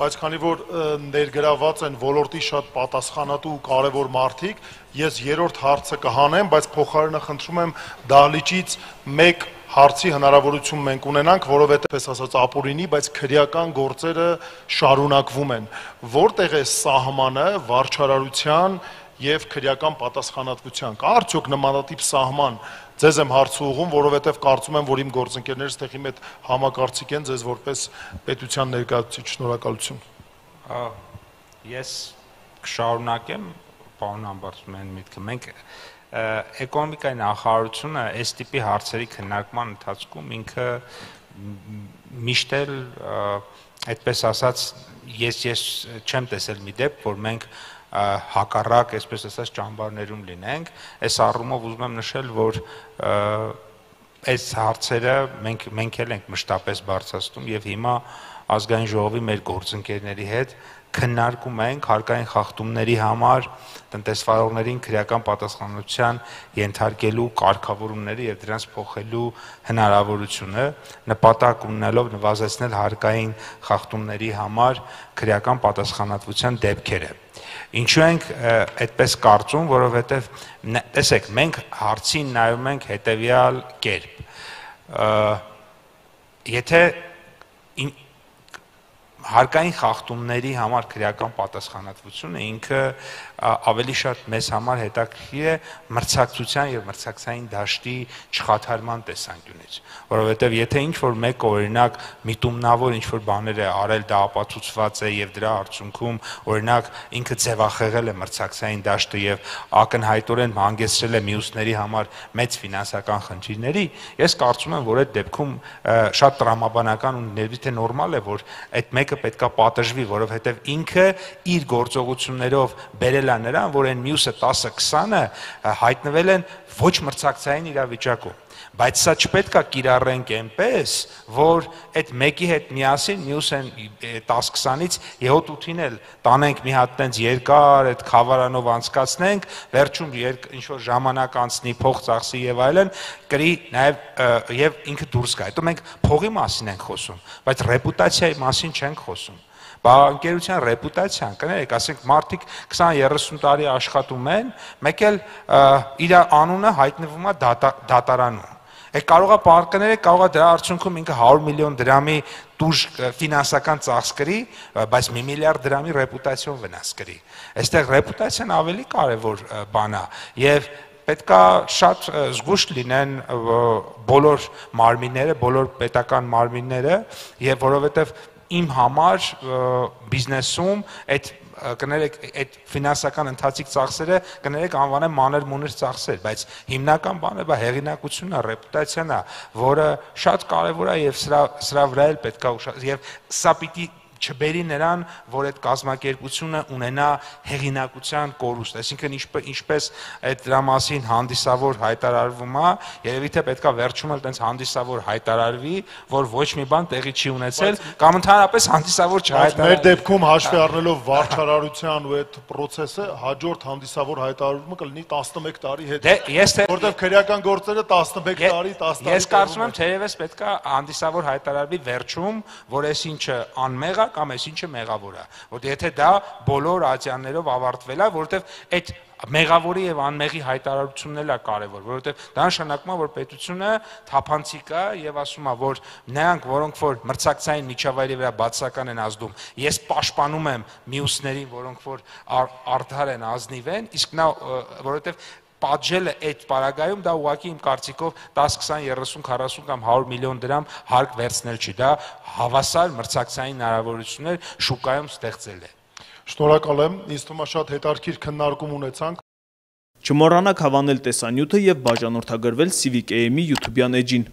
բայց քանի որ ներգրաված են ոլորտի շատ պատասխանատու ու կարևոր մարդիկ, ես երրորդ հարցը կհանեմ, բայց փոխարենը խնդրում եմ դահլիճից մեկ հարցի հնարավորություն մենք ունենանք, որովհետև ես ասած ապօրինի, բայց քրեական գործերը շարունակվում են։ Որտեղ է սահմանը վարչարարության եւ քրեական պատասխանատվության։ Կա արդյոք նմանատիպ սահման։ Ձեզ եմ հարցը ուղղում, որովհետև կարծում եմ, որ իմ գործընկերները ստեղի մեծ համակարծիք են ձեզ որպես պետության ներկայացուցիչ։ Շնորհակալություն։ Ես կշարունակեմ, պարոն Համբարձումյան միտքը։ Մենք էկոնոմիկայի նախարարությունը այս տիպի հարցերի քննարկման ընթացքում ինքը միշտ էլ այդպես ասած ես չեմ տեսել մի դեպք, որ մենք հակառակ, այսպես ասած, ճամբարներում լինենք, այս առումով ուզում եմ նշել, որ այս հարցերը մենք էլ ենք մշտապես բարձրացնում եւ հիմա ազգային ժողովի մեր գործընկերների հետ քննարկում ենք հարկային խախտումների համար տնտեսվարողներին քրեական պատասխանատվության ենթարկելու կարգավորումները եւ դրանց փոխելու հնարավորությունը նպատակ ունենալով նվազեցնել հարկային խախտումների համար քրեական պատասխանատվության դեպքերը։ Ինչու ենք այդպես կարծում, որովհետեւ տեսեք, մենք հարցին նայում ենք հետեւյալ կերպ։ Եթե հարկային խախտումների համար քրեական պատասխանատվությունը ինքը ավելի շատ մեզ համար հետաքրքիր է մրցակցության եւ մրցակցային դաշտի չխաթարման տեսանկյունից, որովհետեւ եթե ինչ-որ մեկ օրինակ միտումնավոր ինչ-որ բաներ է արել, դա ապացուցված է եւ դրա արդյունքում օրինակ ինքը ձևախեղել է մրցակցային դաշտը եւ ակնհայտորեն հանգեցրել է մյուսների համար մեծ ֆինանսական խնդիրների, ես կարծում եմ, որ այդ դեպքում շատ տրամաբանական ու ներվի թե նորմալ է, որ այդ մեկը պետք է պատժվի, որովհետև ինքը իր գործողություններով բերել է նրան, որ այն մյուսը 10-20-ը հայտնվել են ոչ մրցակցային իրավիճակում, բայց սա չպետք է կիրառենք այնպես, որ այդ մեկի հետ միասին մյուս են 10-20-ից 7-8-ին էլ տանենք մի հատ տենց երկար այդ խավարանով անցկացնենք, վերջում ինչ-որ ժամանակ անցնի, փող ծախսի եւ այլն, կրի նաեւ եւ ինքը դուրս գա։ Հետո մենք փողի մասին ենք խոսում, բայց ռեպուտացիայի մասին չենք խոսում։ Բանկերության ռեպուտացիան, կներեք, ասենք մարդիկ 20-30 տարի աշխատում են, մեկ էլ իր անունը հայտնվում է դատարանում։ Կարող է պարկները, կարող է դրա արդյունքում ինքը 100 միլիոն դրամի տուժ ֆինանսական ծախս կրի, բայց 1 միլիարդ դրամի ռեպուտացիոն վնաս կրի։ Այստեղ ռեպուտացիան ավելի կարևոր բան է եւ պետք է շատ զգուշ լինեն բոլոր մարմինները, բոլոր պետական մարմինները եւ որովհետեւ իմ համար բիզնեսում կներեք այդ ֆինանսական ընթացիկ ծախսերը կներեք անվանեմ մանր-մունր ծախսեր, բայց հիմնական բանը բա հեղինակությունն է, ռեպուտացիան է, որը շատ կարևոր է եւ սրա վրա էլ պետք է եւ սա պիտի չբերի նրան, որ այդ կազմակերպությունը ունենա հեղինակության կորուստ, այսինքն ինչպես այդ դրա մասին հանդիսավոր հայտարարվում է, երևի թե պետքա վերջում էլ տենց հանդիսավոր հայտարարվի, որ ոչ մի բան տեղի չի ունեցել, կամ ընդհանրապես հանդիսավոր չհայտարարվի։ Մեր դեպքում հաշվի առնելով վարչարարության ու այդ process-ը, հաջորդ հանդիսավոր հայտարարումը կլինի 11 տարի հետ։ Որտեղ քրեական գործերը 11 տարի, 10 տարի։ Ես կարծում եմ, թերևս պետքա հանդիսավոր հայտարարվի վերջում, որ այսինչը անմեղ կամ այսինչը մեղավոր է, որտեղ եթե դա բոլոր ատյաններով ավարտվել է, որտեղ այդ մեղավորի եւ անմեղի հայտարարությունն էլ է կարեւոր, որովհետեւ դա նշանակում է, որ պետությունը թափանցիկ է եւ ասում է, որ նրանք, որոնք որ մրցակցային միջավայրի վրա բացական են ազդում, ես պաշտպանում եմ մյուսներին, որոնք որ արդար են, ազնիվ են, իսկ նա որովհետեւ պատժելը այդ պարագայում դա ուղղակի իմ կարծիքով 10, 20, 30, 40 կամ 100 միլիոն դրամ հարկ վերցնել չի, դա հավասար մրցակցային հնարավորություններ շուկայում ստեղծել է։ Շնորհակալ եմ, ինձ թվում է շատ հետաքրքիր քննարկում ունեցանք։ Չմոռանաք հավանել տեսանյութը եւ բաժանորդագրվել Civic AM-ի YouTube-յան էջին։